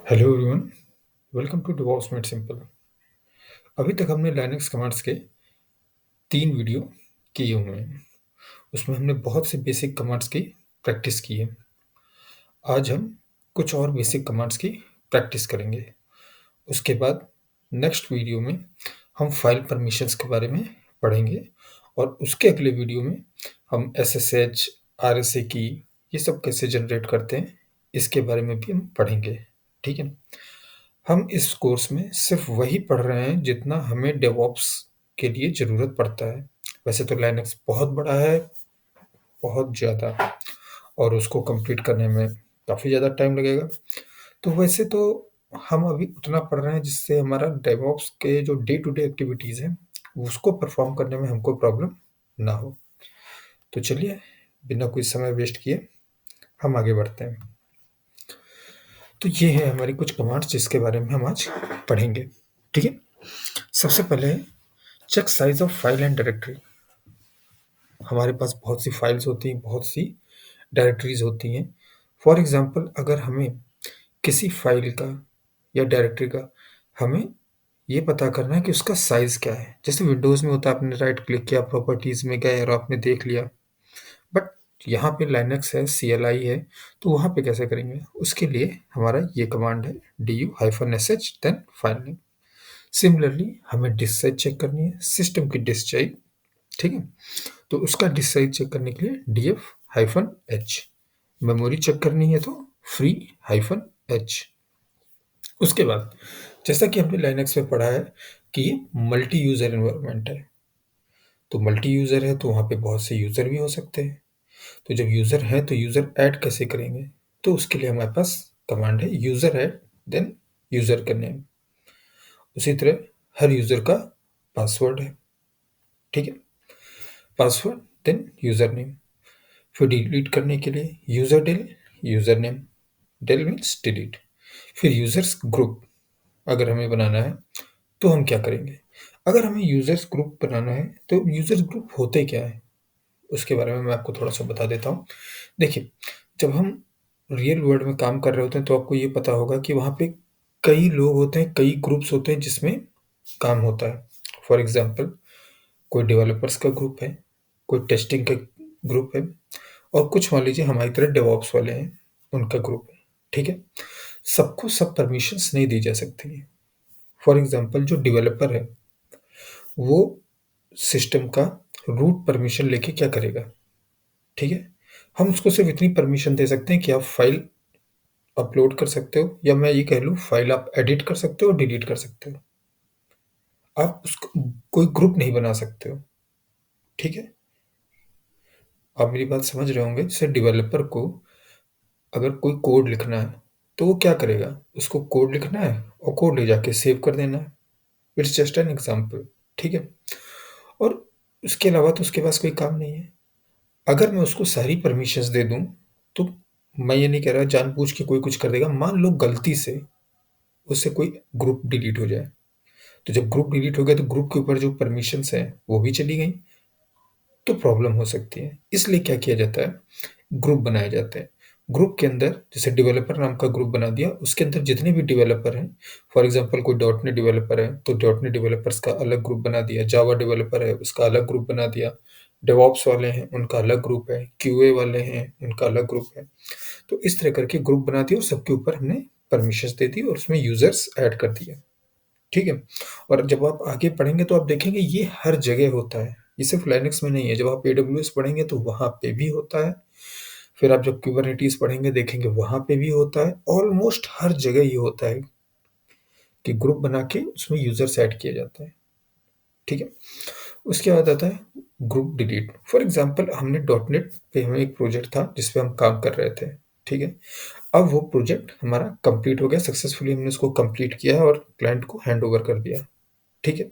Hello everyone, welcome to DevOps made simple. अभी तक हमने लाइनक्स कमांड्स के 3 वीडियो किए हुए हैं। उसमें हमने बहुत से बेसिक कमांड्स की प्रैक्टिस की है। आज हम कुछ और बेसिक कमांड्स की प्रैक्टिस करेंगे। उसके बाद नेक्स्ट वीडियो में हम फाइल परमिशंस के बारे में पढ़ेंगे और उसके अगले वीडियो में हम SSH, RSA की ये सब कैसे जनरेट करते हैं इसके बारे में भी हम पढ़ेंगे। ठीक है। हम इस कोर्स में सिर्फ वही पढ़ रहे हैं जितना हमें डेवऑप्स के लिए ज़रूरत पड़ता है। वैसे तो लाइनक्स बहुत बड़ा है, बहुत ज़्यादा, और उसको कंप्लीट करने में काफ़ी ज़्यादा टाइम लगेगा। तो वैसे तो हम अभी उतना पढ़ रहे हैं जिससे हमारा डेवऑप्स के जो डे टू डे एक्टिविटीज़ हैं उसको परफॉर्म करने में हमको प्रॉब्लम ना हो। तो चलिए, बिना कोई समय वेस्ट किए हम आगे बढ़ते हैं। तो ये है हमारी कुछ कमांड्स जिसके बारे में हम आज पढ़ेंगे। ठीक है। सबसे पहले check size of file and directory. हमारे पास बहुत सी फाइल्स होती हैं, बहुत सी डायरेक्टरीज होती हैं। फॉर एग्जांपल, अगर हमें किसी फाइल का या डायरेक्टरी का हमें ये पता करना है कि उसका साइज क्या है। जैसे विंडोज़ में होता है, आपने राइट क्लिक किया, प्रॉपर्टीज़ में गए और आपने देख लिया। बट यहाँ पे लाइनक्स है, CLI है, तो वहाँ पे कैसे करेंगे? उसके लिए हमारा ये कमांड है du-sh then file name. Similarly हमें डिस्क साइज चेक करनी है, सिस्टम की डिस्क चाहिए। ठीक है। तो उसका डिस्क साइज चेक करने के लिए df-h। मेमोरी चेक करनी है तो free-h। उसके बाद जैसा कि हमने लाइनक्स में पढ़ा है कि ये मल्टी यूज़र एनवायरनमेंट है। तो मल्टी यूज़र है तो वहाँ पे बहुत से यूज़र भी हो सकते हैं। तो जब यूज़र है तो यूज़र ऐड कैसे करेंगे? तो उसके लिए हमारे पास कमांड है यूज़र ऐड देन यूज़र का नेम। उसी तरह हर यूज़र का पासवर्ड है। ठीक है। Password then user name. फिर डिलीट करने के लिए user del, user name. Del means delete. फिर यूज़र्स ग्रुप अगर हमें बनाना है तो हम क्या करेंगे? अगर हमें यूज़र्स ग्रुप बनाना है तो यूज़र्स ग्रुप होते क्या है उसके बारे में मैं आपको थोड़ा सा बता देता हूँ। देखिए, जब हम रियल वर्ल्ड में काम कर रहे होते हैं तो आपको ये पता होगा कि वहाँ पे कई लोग होते हैं, कई ग्रुप्स होते हैं जिसमें काम होता है। फॉर एग्जाम्पल, कोई डेवलपर्स का ग्रुप है, कोई टेस्टिंग का ग्रुप है, और कुछ मान लीजिए हमारी तरह डेवऑप्स वाले हैं, उनका ग्रुप है। ठीक है। सबको सब परमिशंस नहीं दी जा सकती है। फॉर एग्जाम्पल, जो डेवलपर है वो सिस्टम का रूट परमिशन लेके क्या करेगा? ठीक है। हम उसको सिर्फ इतनी परमिशन दे सकते हैं कि आप फाइल अपलोड कर सकते हो, या मैं ये कह लूँ फाइल आप एडिट कर सकते हो और डिलीट कर सकते हो। आप उसको कोई ग्रुप नहीं बना सकते हो। ठीक है। आप मेरी बात समझ रहे होंगे। जैसे डेवलपर को अगर कोई कोड लिखना है तो वो क्या करेगा? उसको कोड लिखना है और कोड ले जाके सेव कर देना है। It's just an example. ठीक है। और उसके अलावा तो उसके पास कोई काम नहीं है। अगर मैं उसको सारी परमिशंस दे दूं तो मैं ये नहीं कह रहा जानबूझ के कोई कुछ कर देगा। मान लो गलती से उससे कोई ग्रुप डिलीट हो जाए, तो जब ग्रुप डिलीट हो गया तो ग्रुप के ऊपर जो परमिशंस हैं वो भी चली गई, तो प्रॉब्लम हो सकती है। इसलिए क्या किया जाता है? ग्रुप बनाए जाते हैं। ग्रुप के अंदर जैसे डेवलपर नाम का ग्रुप बना दिया, उसके अंदर जितने भी डेवलपर हैं, फॉर एग्जांपल कोई डॉट नेट डेवलपर है तो डॉट नेट डेवलपर्स का अलग ग्रुप बना दिया, जावा डेवलपर है उसका अलग ग्रुप बना दिया, डेवऑप्स वाले हैं उनका अलग ग्रुप है, क्यूए वाले हैं उनका अलग ग्रुप है। तो इस तरह करके ग्रुप बना दिया और सबके ऊपर हमने परमिशंस दे दी और उसमें यूजर्स ऐड कर दिए। ठीक है। और जब आप आगे पढ़ेंगे तो आप देखेंगे ये हर जगह होता है, ये सिर्फ लाइनक्स में नहीं है। जब आप AWS पढ़ेंगे तो वहाँ पे भी होता है। फिर आप जब कुबरनेटीज पढ़ेंगे देखेंगे वहाँ पे भी होता है। ऑलमोस्ट हर जगह ये होता है कि ग्रुप बना के उसमें यूजर्स ऐड किया जाता है। ठीक है। उसके बाद आता है ग्रुप डिलीट। फॉर एग्जांपल, हमने डॉट नेट पे हमें एक प्रोजेक्ट था जिस पे हम काम कर रहे थे। ठीक है। अब वो प्रोजेक्ट हमारा कंप्लीट हो गया सक्सेसफुली, हमने उसको कंप्लीट किया और क्लाइंट को हैंड ओवर कर दिया। ठीक है।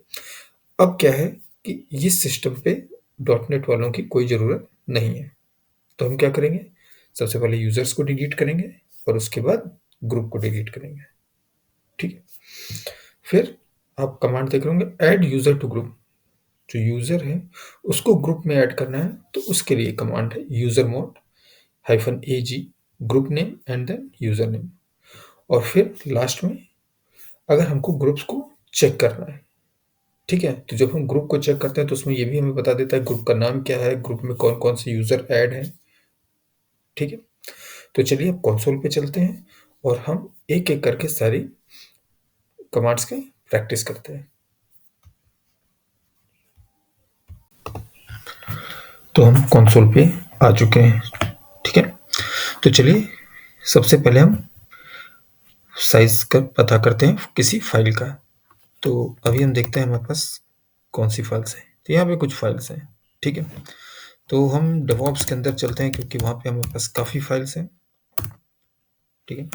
अब क्या है कि इस सिस्टम पे डॉट नेट वालों की कोई ज़रूरत नहीं है। तो हम क्या करेंगे? सबसे पहले यूज़र्स को डिलीट करेंगे और उसके बाद ग्रुप को डिलीट करेंगे। ठीक है। फिर आप कमांड देख रहे होंगे ऐड यूज़र टू ग्रुप। जो यूज़र है उसको ग्रुप में ऐड करना है तो उसके लिए कमांड है user mod -AG group name and then user name. और फिर लास्ट में अगर हमको ग्रुप्स को चेक करना है, ठीक है? तो जब हम ग्रुप को चेक करते हैं तो उसमें ये भी हमें बता देता है ग्रुप का नाम क्या है, ग्रुप में कौन-कौन से यूज़र ऐड हैं, ठीक है? तो चलिए अब कंसोल पे चलते हैं और हम एक-एक करके सारी कमांड्स की प्रैक्टिस करते हैं। तो हम कंसोल पे आ चुके हैं, ठीक है? तो चलिए सबसे पहले हम साइज़ का पता करते हैं किसी फ़ाइल का। तो अभी हम देखते हैं हमारे पास कौन-सी फ़ाइल्स हैं। तो यहाँ पे कुछ फ़ाइल्स हैं, ठीक है? तो हम डेवऑप्स के अंदर चलते हैं क्योंकि वहाँ पे हमारे पास काफ़ी फ़ाइल्स हैं, ठीक है?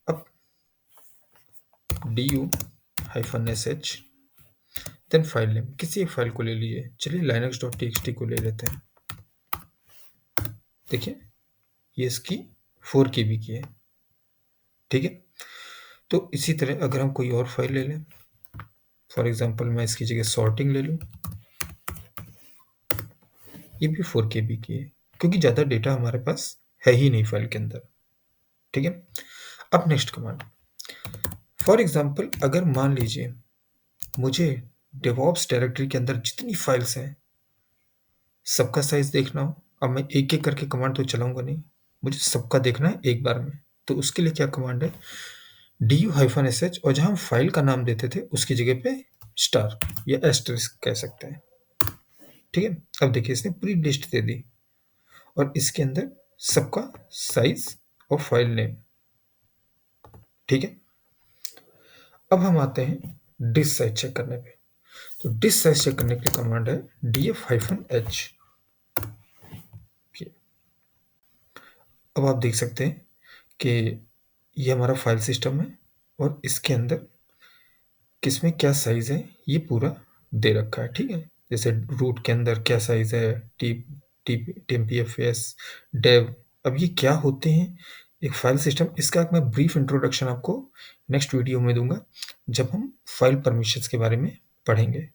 अब du-sh देन फाइल नेम, किसी एक फ़ाइल को ले लीजिए। चलिए linux.txt को ले लेते हैं। देखिए, ये इसकी 4 केबी की है, ठीक है? तो इसी तरह अगर हम कोई और फ़ाइल ले लें, फॉर एग्ज़ाम्पल मैं इसकी जगह सॉर्टिंग ले लूँ, ये भी 4 केबी की है क्योंकि ज़्यादा डेटा हमारे पास है ही नहीं फ़ाइल के अंदर, ठीक है? अब नेक्स्ट कमांड, फॉर एग्ज़ाम्पल अगर मान लीजिए मुझे डेवऑप्स डायरेक्टरी के अंदर जितनी फ़ाइल्स हैं, सबका साइज़ देखना हो, अब मैं एक-एक करके कमांड तो चलाऊँगा नहीं, मुझे सबका देखना है एक बार में। तो उसके लिए क्या कमांड है, du-sh और जहाँ हम फ़ाइल का नाम देते थे उसकी जगह पे स्टार या एस्टेरिस्क कह सकते हैं, ठीक है? अब देखिए इसने पूरी लिस्ट दे दी और इसके अंदर सबका साइज़ और फ़ाइल नेम, ठीक है? अब हम आते हैं डिस्क साइज़ चेक करने पे। तो डिस्क साइज़ चेक करने के लिए कमांड है df-h। अब आप देख सकते हैं कि ये हमारा फाइल सिस्टम है और इसके अंदर किसमें क्या साइज़ है ये पूरा दे रखा है, ठीक है? जैसे रूट के अंदर क्या साइज़ है, tmpfs, dev, अब ये क्या होते हैं, एक फाइल सिस्टम, इसका एक मैं ब्रीफ इंट्रोडक्शन आपको नेक्स्ट वीडियो में दूँगा, जब हम फाइल परमिशंस के बारे में पढ़ेंगे,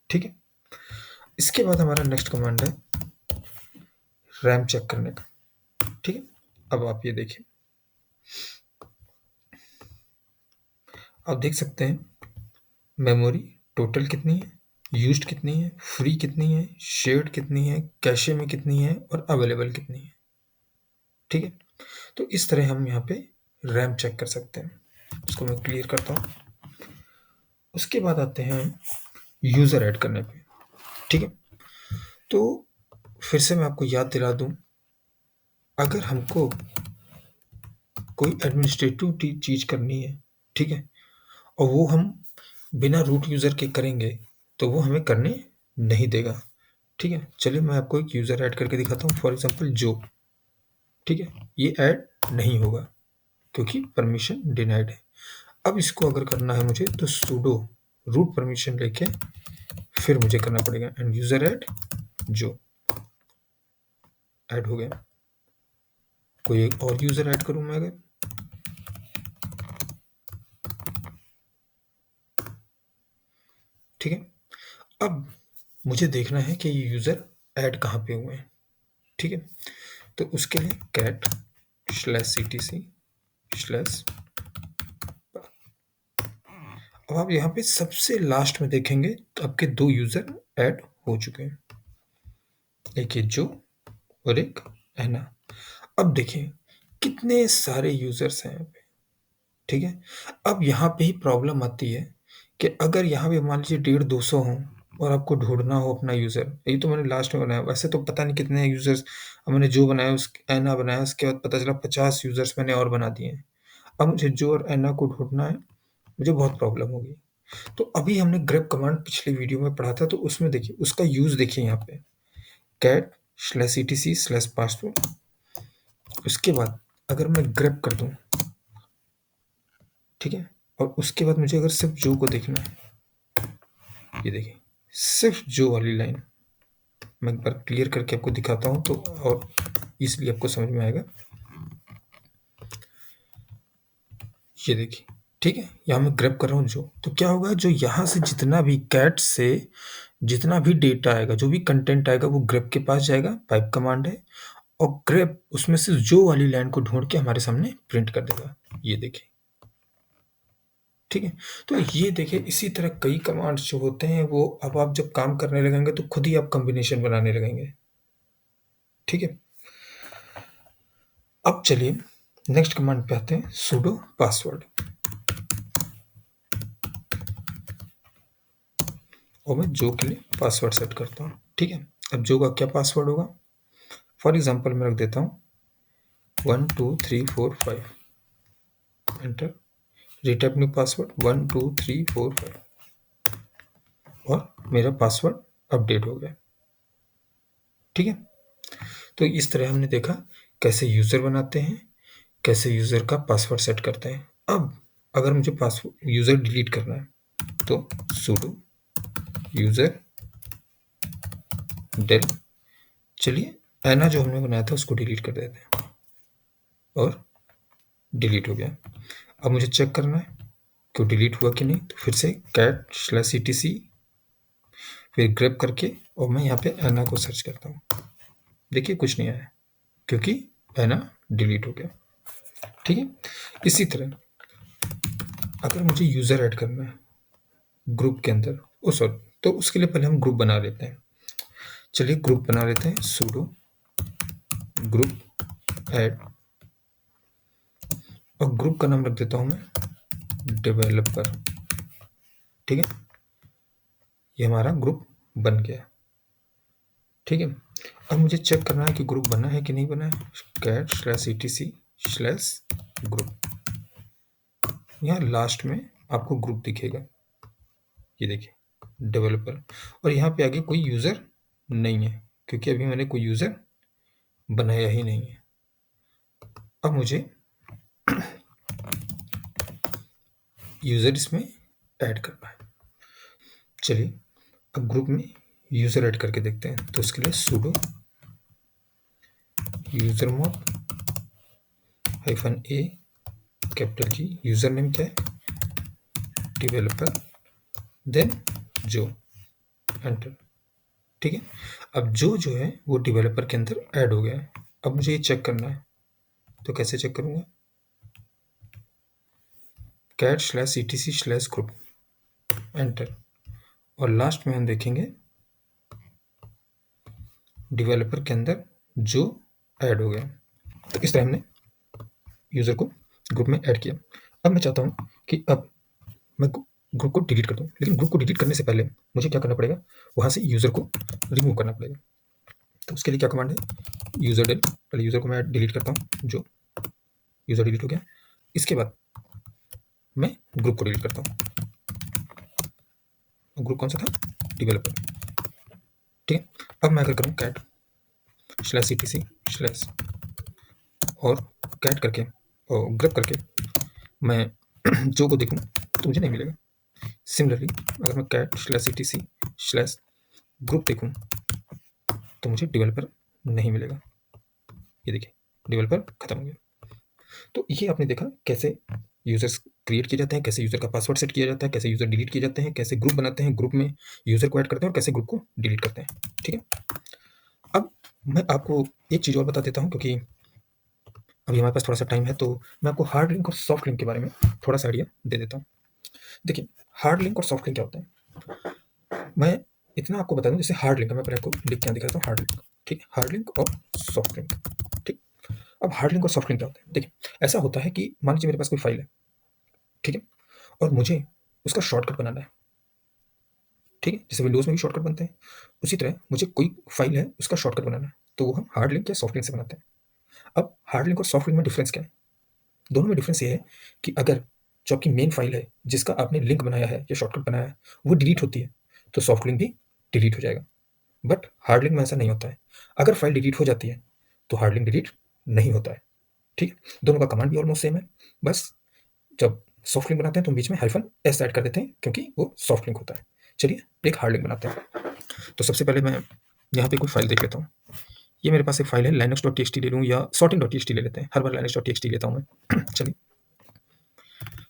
ठीक है? इसके बाद हमारा नेक्स्ट कमांड है रैम चेक करने का, ठीक है? अब आप ये देखिए, आप देख सकते हैं मेमोरी टोटल कितनी है, यूज्ड कितनी है, फ्री कितनी है, शेयर्ड कितनी है, कैशे में कितनी है और अवेलेबल कितनी है, ठीक है? तो इस तरह हम यहाँ पे रैम चेक कर सकते हैं। इसको मैं क्लियर करता हूँ। उसके बाद आते हैं हम यूज़र ऐड करने पे, ठीक है? तो फिर से मैं आपको याद दिला दूँ, अगर हमको कोई एडमिनिस्ट्रेटिव चीज़ करनी है, ठीक है? और वो हम बिना रूट यूज़र के करेंगे तो वो हमें करने नहीं देगा, ठीक है? चलिए मैं आपको एक यूज़र ऐड करके दिखाता हूँ, फॉर एग्ज़ाम्पल जो, ठीक है? ये ऐड नहीं होगा क्योंकि परमिशन डिनाइड है। अब इसको अगर करना है मुझे तो sudo रूट परमिशन लेके फिर मुझे करना पड़ेगा एंड यूज़र ऐड जो, ऐड हो गया। कोई एक और यूज़र ऐड करूँ मैं अगर, ठीक है? अब मुझे देखना है कि ये यूज़र ऐड कहाँ पे हुए हैं, ठीक है? तो उसके लिए cat/ctc/ अब आप यहाँ पे सबसे लास्ट में देखेंगे तो आपके 2 यूज़र ऐड हो चुके हैं, एक ये जो और एक ऐना। अब देखिए कितने सारे यूज़र्स हैं यहाँ पे, ठीक है? अब यहाँ पे ही प्रॉब्लम आती है कि अगर यहाँ पे मान लीजिए 150-200 हों और आपको ढूँढना हो अपना यूज़र, ये तो मैंने लास्ट में बनाया, वैसे तो पता नहीं कितने यूज़र्स, अब मैंने जो बनाया ऐना बनाया, उसके बाद पता चला 50 यूज़र्स मैंने और बना दिए हैं। अब मुझे जो और ऐना को ढूँढना है, मुझे बहुत प्रॉब्लम होगी। तो अभी हमने grep कमांड पिछली वीडियो में पढ़ा था, तो उसमें देखिए उसका यूज़ देखिए यहाँ पे cat/etc/password। उसके बाद अगर मैं grep कर दूँ, ठीक है? और उसके बाद मुझे अगर सिर्फ जो को देखना है, ये देखिए सिर्फ जो वाली लाइन मैं एक बार क्लियर करके आपको दिखाता हूँ तो और इसलिए आपको समझ में आएगा। ये देखिए, ठीक है? यहाँ मैं ग्रैब कर रहा हूँ जो, तो क्या होगा, जो यहाँ से जितना भी कैट से जितना भी डेटा आएगा, जो भी कंटेंट आएगा वो ग्रैब के पास जाएगा, पाइप कमांड है, और ग्रैब उसमें से जो वाली लाइन को ढूँढ के हमारे सामने प्रिंट कर देगा। ये देखिए, ठीक है। तो ये देखिए, इसी तरह कई कमांड्स जो होते हैं वो अब आप जब काम करने लगेंगे तो खुद ही आप कॉम्बिनेशन बनाने लगेंगे, ठीक है। अब चलिए नेक्स्ट कमांड पे आते हैं, sudo पासवर्ड। और मैं जो के लिए पासवर्ड सेट करता हूँ, ठीक है। अब जो का क्या पासवर्ड होगा, फॉर एग्जांपल मैं रख देता हूँ 1 2 3 4 5, एंटर। रीटाइप न्यू पासवर्ड 1 2 3 4 5, और मेरा पासवर्ड अपडेट हो गया, ठीक है। तो इस तरह हमने देखा कैसे यूज़र बनाते हैं, कैसे यूज़र का पासवर्ड सेट करते हैं। अब अगर मुझे पासवर्ड यूज़र डिलीट करना है तो sudo यूज़र del, चलिए एना जो हमने बनाया था उसको डिलीट कर देते हैं, और डिलीट हो गया। अब मुझे चेक करना है कि डिलीट हुआ कि नहीं, तो फिर से cat/etc फिर ग्रैब करके और मैं यहाँ पे एना को सर्च करता हूँ। देखिए कुछ नहीं आया क्योंकि एना डिलीट हो गया, ठीक है। इसी तरह अगर मुझे यूज़र ऐड करना है ग्रुप के अंदर, सॉरी, तो उसके लिए पहले हम ग्रुप बना लेते हैं। चलिए ग्रुप बना लेते हैं, sudo ग्रुप ऐड, और ग्रुप का नाम रख देता हूँ मैं डेवलपर, ठीक है। ये हमारा ग्रुप बन गया, ठीक है। अब मुझे चेक करना है कि ग्रुप बना है कि नहीं बना है, cat/etc/group, यहाँ लास्ट में आपको ग्रुप दिखेगा, ये देखिए डेवलपर, और यहाँ पे आगे कोई यूज़र नहीं है क्योंकि अभी मैंने कोई यूज़र बनाया ही नहीं है। अब मुझे यूज़र इसमें ऐड करना है। चलिए अब ग्रुप में यूज़र ऐड करके देखते हैं, तो उसके लिए sudo usermod -a capital G, user name क्या है डेवलपर, देन जो, एंटर, ठीक है। अब जो है वो डेवलपर के अंदर ऐड हो गया है। अब मुझे ये चेक करना है, तो कैसे चेक करूँगा, cat/etc/group, एंटर, और लास्ट में हम देखेंगे डेवलपर के अंदर जो ऐड हो गया। तो इस तरह हमने यूज़र को ग्रुप में ऐड किया। अब मैं चाहता हूँ कि अब मैं ग्रुप को डिलीट कर दूँ, लेकिन ग्रुप को डिलीट करने से पहले मुझे क्या करना पड़ेगा, वहाँ से यूज़र को रिमूव करना पड़ेगा। तो उसके लिए क्या कमांड है, यूज़र del, पहले यूज़र को मैं डिलीट करता हूँ, जो यूज़र डिलीट हो गया। इसके बाद मैं ग्रुप को डिलीट करता हूँ, ग्रुप कौन सा था, डेवलपर, ठीक है। अब मैं अगर करूँ cat/etc/ और कैट करके और ग्रुप करके मैं जो को देखूँ तो मुझे नहीं मिलेगा। सिमिलरली अगर मैं cat/etc/group देखूँ तो मुझे डेवलपर नहीं मिलेगा, ये देखिए डेवलपर खत्म हो गया। तो ये आपने देखा कैसे यूज़र्स क्रिएट किए जाते हैं, कैसे यूज़र का पासवर्ड सेट किया जाता है, कैसे यूज़र डिलीट किए जाते हैं, कैसे ग्रुप बनाते हैं, ग्रुप में यूज़र को ऐड करते हैं और कैसे ग्रुप को डिलीट करते हैं, ठीक है। अब मैं आपको एक चीज़ और बता देता हूँ, क्योंकि अभी हमारे पास थोड़ा सा टाइम है, तो मैं आपको हार्ड लिंक और सॉफ्ट लिंक के बारे में थोड़ा सा आइडिया दे देता हूँ। देखिए हार्ड लिंक और सॉफ्ट लिंक क्या होता है, मैं इतना आपको बता दूँ। जैसे हार्ड लिंक, मैं पहले आपको लिख के दिखाता हूँ, हार्ड लिंक, ठीक है, हार्ड लिंक और सॉफ्ट लिंक, ठीक। अब हार्ड लिंक और सॉफ्ट लिंक क्या होता है, देखिए ऐसा होता है कि मान लीजिए मेरे पास कोई फाइल है, ठीक है, और मुझे उसका शॉर्टकट बनाना है, ठीक है, जैसे विंडोज़ में भी शॉर्टकट बनते हैं, उसी तरह मुझे कोई फाइल है उसका शॉर्टकट बनाना है, तो वो हम हार्ड लिंक या सॉफ्ट लिंक से बनाते हैं। अब हार्ड लिंक और सॉफ्ट लिंक में डिफरेंस क्या है, दोनों में डिफरेंस ये है कि अगर जो आपकी मेन फाइल है जिसका आपने लिंक बनाया है या शॉर्टकट बनाया है वो डिलीट होती है, तो सॉफ्ट लिंक भी डिलीट हो जाएगा। बट हार्ड लिंक में ऐसा नहीं होता है, अगर फाइल डिलीट हो जाती है तो हार्ड लिंक डिलीट नहीं होता है, ठीक है। दोनों का कमांड भी ऑलमोस्ट सेम है, बस जब सॉफ्ट लिंक बनाते हैं तो बीच में हाइफन एस ऐड कर देते हैं क्योंकि वो सॉफ्ट लिंक होता है। चलिए एक हार्ड लिंक बनाते हैं। तो सबसे पहले मैं यहाँ पे कोई फाइल देख लेता हूँ। ये मेरे पास एक फाइल है linux.txt ले लूँ या sorting.txt ले लेते हैं, हर बार linux.txt लेता हूँ मैं। चलिए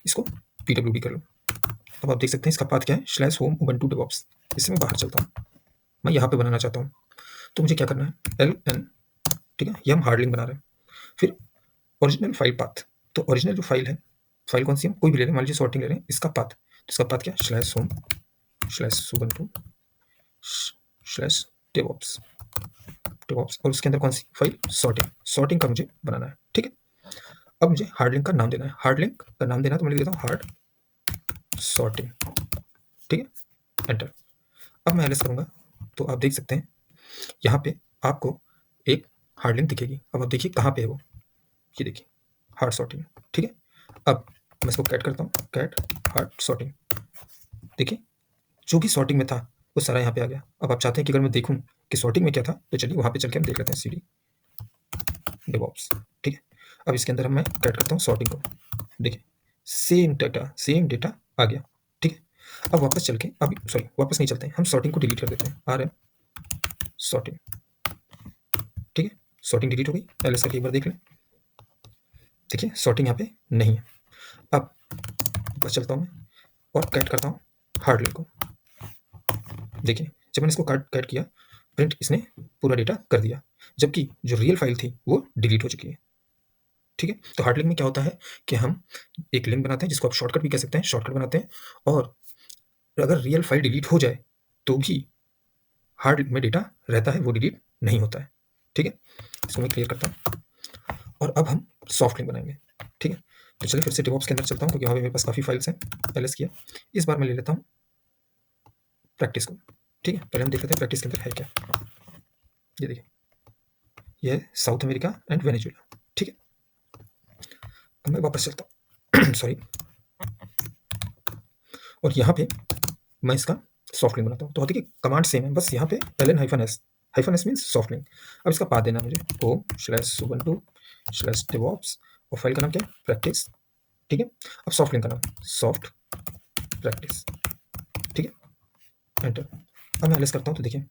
इसको pwd कर लो। अब आप देख सकते हैं इसका पाथ क्या है, /home ubuntu devops। इससे मैं बाहर चलता हूँ, मैं यहाँ पे बनाना चाहता हूँ, तो मुझे क्या करना है, ln, ठीक है, ये हम हार्ड लिंक बना रहे हैं। फिर ओरिजिनल फाइल पाथ, तो ओरिजिनल जो फाइल है, फाइल कौन सी है, कोई भी ले लें, मान लीजिए सॉर्टिंग ले रहे हैं, इसका पाथ, तो इसका पाथ क्या, /home/ubuntu/devops, और उसके अंदर कौन सी फाइल, सॉर्टिंग का मुझे बनाना है। ठीक है, अब मुझे हार्ड लिंक का नाम देना है, हार्ड लिंक का नाम देना है तो मैं लिख देता हूँ हार्ड सॉर्टिंग। ठीक है, एंटर। अब मैं एलएस करूंगा तो आप देख सकते हैं यहाँ पे आपको एक हार्ड लिंक दिखेगी। अब आप देखिए कहाँ पे है वो, ये देखिए हार्ड सॉर्टिंग। ठीक है, अब मैं इसको कैट करता हूँ, कैट हार्ड सॉर्टिंग। देखिए जो भी सॉर्टिंग में था वो सारा यहाँ पे आ गया। अब आप चाहते हैं कि अगर मैं देखूँ कि सॉर्टिंग में क्या था, तो चलिए वहाँ पे चल के हम देख लेते हैं, cd DevOps। ठीक है, अब इसके अंदर मैं कैट करता हूँ सॉर्टिंग को, देखिए सेम डेटा आ गया। ठीक है, अब वापस चल के, अब सॉरी वापस नहीं चलते हैं, हम सॉर्टिंग को डिलीट कर देते हैं, RM सॉर्टिंग। ठीक है, सॉर्टिंग डिलीट हो गई, एलएस करके एक बार देख लें, देखिए सॉर्टिंग यहाँ पे नहीं है। अब बस चलता हूँ मैं और कैट करता हूँ हार्ड लिंक को। देखिए जब मैंने इसको कैट किया, प्रिंट इसने पूरा डेटा कर दिया, जबकि जो रियल फाइल थी वो डिलीट हो चुकी है। ठीक है, तो हार्ड लिंक में क्या होता है कि हम एक लिंक बनाते हैं जिसको आप शॉर्टकट भी कह सकते हैं, शॉर्टकट बनाते हैं, और अगर रियल फाइल डिलीट हो जाए तो भी हार्ड में डेटा रहता है, वो डिलीट नहीं होता है। ठीक है, इसको मैं क्लियर करता हूँ और अब हम सॉफ्ट लिंक बनाएंगे। ठीक है, तो चलिए फिर से DevOps के अंदर चलता हूँ क्योंकि यहाँ पे मेरे पास काफ़ी फाइल्स हैं, एलएस किया। इस बार मैं ले लेता हूँ प्रैक्टिस को। ठीक है, पहले हम देख लेते हैं प्रैक्टिस के अंदर है क्या। ये देखिए, ये है साउथ अमेरिका एंड वेनेजुएला। ठीक है, अब मैं वापस चलता हूँ सॉरी, और यहाँ पे मैं इसका सॉफ्ट लिंक बनाता हूँ। तो देखिए कमांड सेम है, बस यहाँ पे -s, -s means soft link. अब इसका पाथ देना मुझे home/ubuntu/devops, और फाइल का नाम क्या है, प्रैक्टिस। ठीक है, अब सॉफ्ट लिंक का नाम सॉफ्ट प्रैक्टिस। ठीक है, एंटर। अब मैं एलएस करता हूँ तो देखिए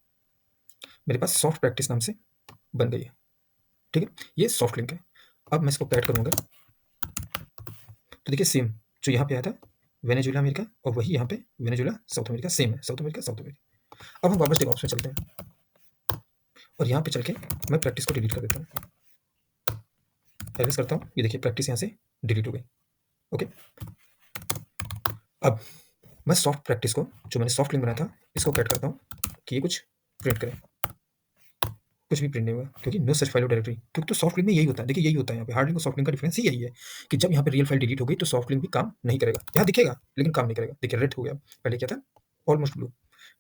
मेरे पास सॉफ्ट प्रैक्टिस नाम से बन गई है। ठीक है, ये सॉफ्ट लिंक है। अब मैं इसको कैट करूँगा तो देखिए सेम जो यहाँ पे आया था वेनेजुएला अमेरिका, और वही यहाँ पे वेनेजुएला साउथ अमेरिका, सेम है, साउथ अमेरिका। अब हम वापस डेवऑप्स में चलते हैं और यहाँ पे चल के मैं प्रैक्टिस को डिलीट कर देता हूँ, एलएस करता हूँ, ये देखिए प्रैक्टिस यहाँ से डिलीट हो गई। ओके, अब मैं सॉफ्ट प्रैक्टिस को, जो मैंने सॉफ्ट लिंक बनाया था, इसको कैट करता हूँ कि ये कुछ प्रिंट करे। कुछ भी प्रिंट नहीं हुआ क्योंकि नो सच फाइल और डायरेक्टरी, क्योंकि तो सॉफ्ट लिंक में यही होता है। देखिए यही होता है यहाँ पे, हार्ड लिंक और सॉफ्ट लिंक का डिफरेंस ही यही है कि जब यहाँ पे रियल फाइल डिलीट हो गई तो सॉफ्ट लिंक भी काम नहीं करेगा, यहाँ दिखेगा लेकिन काम नहीं करेगा। देखिए रेड हो गया, पहले क्या था ऑलमोस्ट ब्लू।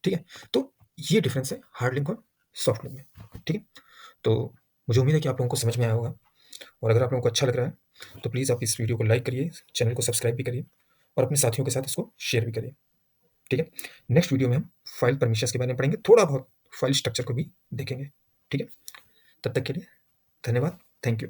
ठीक है, तो ये डिफरेंस है हार्ड लिंक और सॉफ्ट लिंक में। ठीक है, तो मुझे उम्मीद है कि आप लोगों को समझ में आया होगा, और अगर आप लोगों को अच्छा लग रहा है तो प्लीज़ आप इस वीडियो को लाइक करिए, चैनल को सब्सक्राइब भी करिए और अपने साथियों के साथ इसको शेयर भी करिए। ठीक है, नेक्स्ट वीडियो में हम फाइल परमिशंस के बारे में पढ़ेंगे, थोड़ा बहुत फाइल स्ट्रक्चर को भी देखेंगे। ठीक है, तब तक के लिए धन्यवाद, थैंक यू।